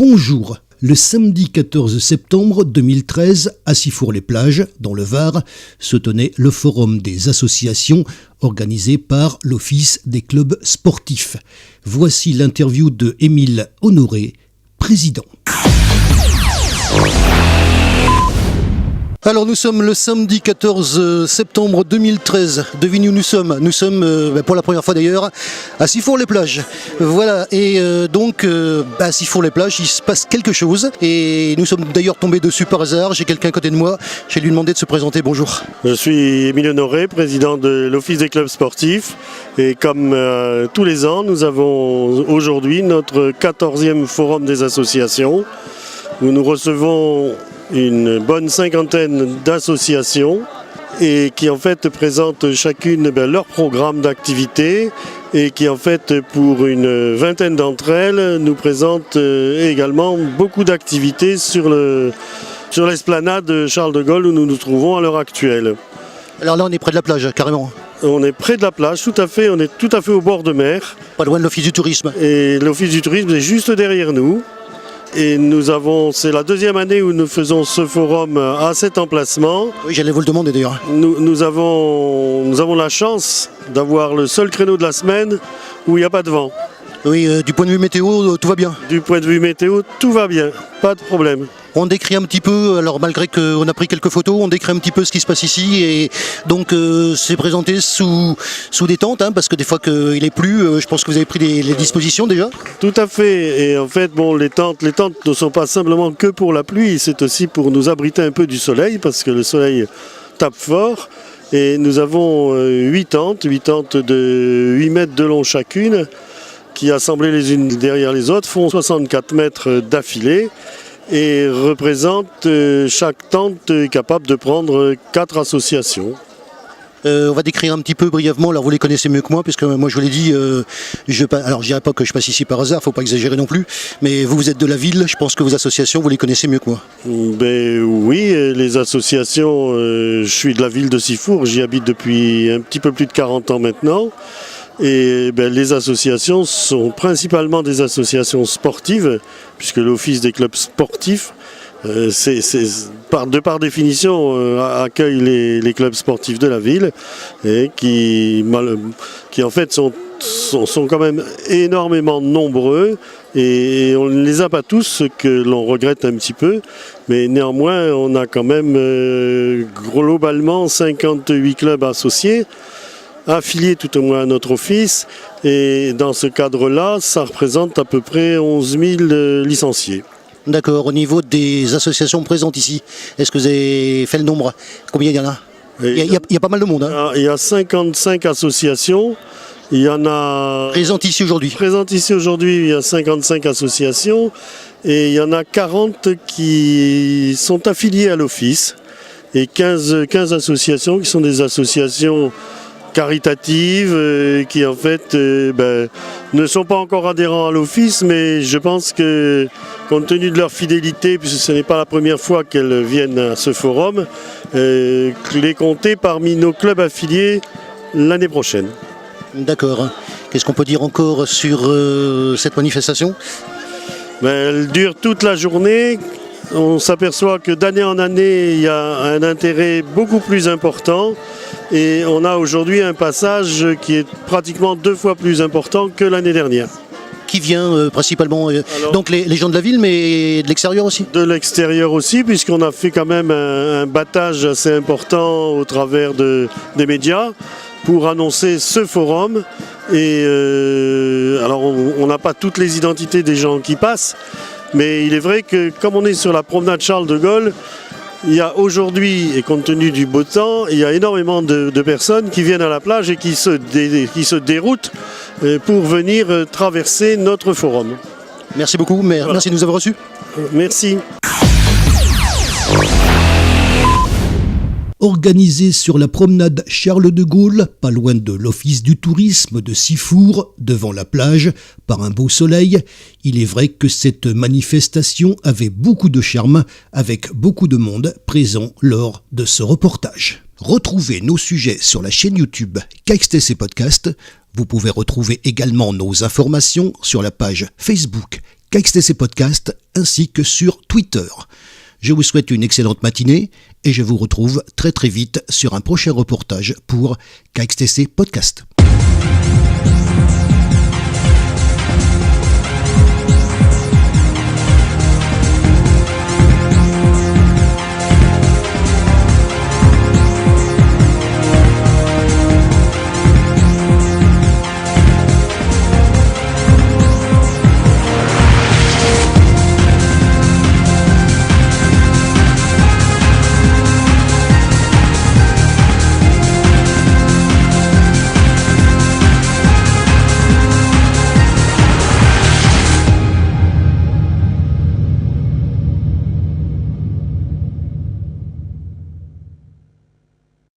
Bonjour. Le samedi 14 septembre 2013, à Sifour-les-Plages, dans le Var, se tenait le forum des associations organisé par l'Office des clubs sportifs. Voici l'interview de Émile Honoré, président. Alors nous sommes le samedi 14 septembre 2013, devinez où nous sommes. Nous sommes, pour la première fois d'ailleurs, à Sifour-les-Plages. Voilà, et donc à Sifour-les-Plages, il se passe quelque chose. Et nous sommes d'ailleurs tombés dessus par hasard, j'ai quelqu'un à côté de moi, je vais lui demander de se présenter, bonjour. Je suis Émile Honoré, président de l'Office des clubs sportifs. Et comme tous les ans, nous avons aujourd'hui notre 14e forum des associations, où nous recevons une bonne cinquantaine d'associations et qui en fait présentent chacune leur programme d'activité et qui en fait pour une vingtaine d'entre elles nous présentent également beaucoup d'activités sur l'esplanade Charles de Gaulle où nous nous trouvons à l'heure actuelle. Alors là on est près de la plage, carrément. On est près de la plage, tout à fait, on est tout à fait au bord de mer. Pas loin de l'Office du tourisme. Et l'Office du tourisme est juste derrière nous. Et c'est la deuxième année où nous faisons ce forum à cet emplacement. Oui, j'allais vous le demander d'ailleurs. Nous avons la chance d'avoir le seul créneau de la semaine où il n'y a pas de vent. Oui, du point de vue météo, tout va bien. Du point de vue météo, tout va bien, pas de problème. On décrit un petit peu, alors malgré qu'on a pris quelques photos, on décrit un petit peu ce qui se passe ici et donc c'est présenté sous des tentes, parce que des fois qu'il est plu, je pense que vous avez pris les dispositions déjà. Tout à fait, et en fait les tentes ne sont pas simplement que pour la pluie, c'est aussi pour nous abriter un peu du soleil parce que le soleil tape fort et nous avons 8 tentes de 8 mètres de long chacune qui assemblées les unes derrière les autres font 64 mètres d'affilée. Et représente chaque tente capable de prendre 4 associations. On va décrire un petit peu brièvement, alors vous les connaissez mieux que moi, puisque moi je vous l'ai dit, alors je dirais pas que je passe ici par hasard, faut pas exagérer non plus, mais vous êtes de la ville, je pense que vos associations, vous les connaissez mieux que moi. Ben oui, les associations, je suis de la ville de Sifour, j'y habite depuis un petit peu plus de 40 ans maintenant. Et les associations sont principalement des associations sportives, puisque l'Office des clubs sportifs, par définition, accueille les clubs sportifs de la ville, et qui en fait sont quand même énormément nombreux, et on ne les a pas tous, ce que l'on regrette un petit peu, mais néanmoins on a quand même globalement 58 clubs associés, affiliés tout au moins à notre office, et dans ce cadre-là, ça représente à peu près 11 000 licenciés. D'accord, au niveau des associations présentes ici, est-ce que vous avez fait le nombre? Combien il y en a? Il y a pas mal de monde. Il y a 55 associations, il y en a... Présentes ici aujourd'hui? Présentes ici aujourd'hui, il y a 55 associations, et il y en a 40 qui sont affiliées à l'office, et 15 associations qui sont des associations caritatives qui en fait ne sont pas encore adhérents à l'office, mais je pense que compte tenu de leur fidélité, puisque ce n'est pas la première fois qu'elles viennent à ce forum, les compter parmi nos clubs affiliés l'année prochaine. D'accord. Qu'est-ce qu'on peut dire encore sur cette manifestation? Elle dure toute la journée. On s'aperçoit que d'année en année, il y a un intérêt beaucoup plus important. Et on a aujourd'hui un passage qui est pratiquement 2 fois plus important que l'année dernière. Qui vient principalement, donc les gens de la ville, mais de l'extérieur aussi? De l'extérieur aussi, puisqu'on a fait quand même un battage assez important au travers des médias pour annoncer ce forum. Et alors on n'a pas toutes les identités des gens qui passent, mais il est vrai que comme on est sur la promenade Charles de Gaulle, il y a aujourd'hui, et compte tenu du beau temps, il y a énormément de personnes qui viennent à la plage et qui se déroutent pour venir traverser notre forum. Merci beaucoup, merci de nous avoir reçus. Merci. Organisé sur la promenade Charles de Gaulle, pas loin de l'Office du tourisme de Sifour, devant la plage, par un beau soleil, il est vrai que cette manifestation avait beaucoup de charme, avec beaucoup de monde présent lors de ce reportage. Retrouvez nos sujets sur la chaîne YouTube KXTC Podcast. Vous pouvez retrouver également nos informations sur la page Facebook KXTC Podcast ainsi que sur Twitter. Je vous souhaite une excellente matinée et je vous retrouve très vite sur un prochain reportage pour KXTC Podcast.